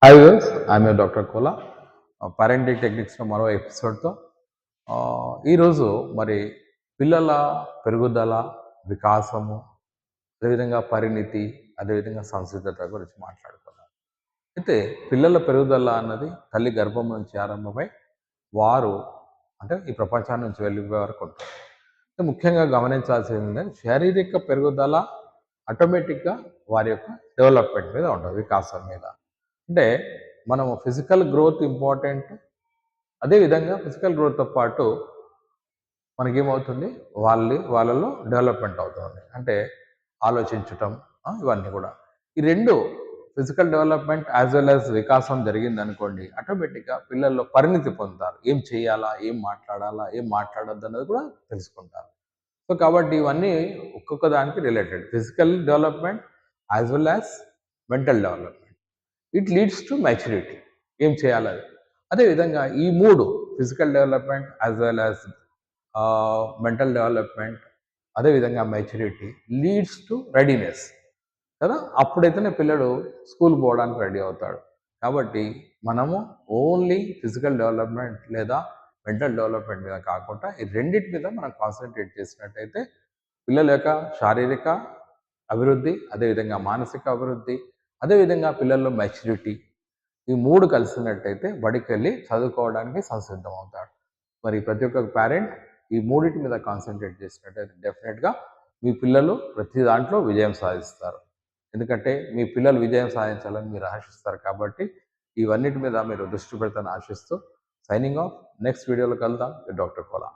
Hi viewers, I'm your doctor Kola. Parenting టెక్నిక్స్లో మరో ఎపిసోడ్తో ఈరోజు మరి పిల్లల పెరుగుదల, వికాసము, అదేవిధంగా పరిణితి, అదేవిధంగా సంసిద్ధత గురించి మాట్లాడుకుందాం. అయితే పిల్లల పెరుగుదల అన్నది తల్లి గర్భం నుంచి ఆరంభమై వారు అంటే ఈ ప్రపంచాన్ని నుంచి వెళ్ళిపోయే వరకు ఉంటుంది. అయితే ముఖ్యంగా గమనించాల్సింది ఏంటంటే శారీరక పెరుగుదల ఆటోమేటిక్గా వారి యొక్క డెవలప్మెంట్ మీద ఉంటుంది, వికాసం మీద. అంటే మనము ఫిజికల్ గ్రోత్ ఇంపార్టెంట్. అదేవిధంగా ఫిజికల్ గ్రోత్తో పాటు మనకేమవుతుంది, వాళ్ళలో డెవలప్మెంట్ అవుతుంది. అంటే ఆలోచించటం, ఇవన్నీ కూడా ఈ రెండు physical development as well as వికాసం జరిగిందనుకోండి, ఆటోమేటిక్గా పిల్లల్లో పరిణితి పొందుతారు. ఏం చేయాలా, ఏం మాట్లాడాలా, ఏం మాట్లాడొద్దు అన్నది కూడా తెలుసుకుంటారు. సో కాబట్టి ఇవన్నీ ఒక్కొక్క దానికి related, physical development as well as mental development. It leads to maturity. ఏం చేయాలి అది. అదేవిధంగా ఈ మూడు, physical development as well as mental development, అదేవిధంగా మెచ్యూరిటీ లీడ్స్ టు రెడీనెస్ కదా. అప్పుడైతేనే పిల్లడు స్కూల్ పోవడానికి రెడీ అవుతాడు. కాబట్టి మనము ఓన్లీ ఫిజికల్ డెవలప్మెంట్ లేదా మెంటల్ డెవలప్మెంట్ మీద కాకుండా ఈ రెండింటి మీద మనం కాన్సన్ట్రేట్ చేసినట్టయితే పిల్లల యొక్క శారీరక అభివృద్ధి, అదేవిధంగా మానసిక అభివృద్ధి, అదేవిధంగా పిల్లల్లో మెచ్యూరిటీ, ఈ మూడు కలిసినట్టయితే బడికి వెళ్ళి చదువుకోవడానికి సంసిద్ధం అవుతాడు. మరి ప్రతి ఒక్క పేరెంట్ ఈ మూడింటి మీద కాన్సన్ట్రేట్ చేసినట్టయితే డెఫినెట్గా మీ పిల్లలు ప్రతి దాంట్లో విజయం సాధిస్తారు. ఎందుకంటే మీ పిల్లలు విజయం సాధించాలని మీరు ఆశిస్తారు. కాబట్టి ఇవన్నిటి మీద మీరు దృష్టి పెడతానని ఆశిస్తూ సైనింగ్ ఆఫ్. నెక్స్ట్ వీడియోలో కలుద్దాం. డాక్టర్ కోలా.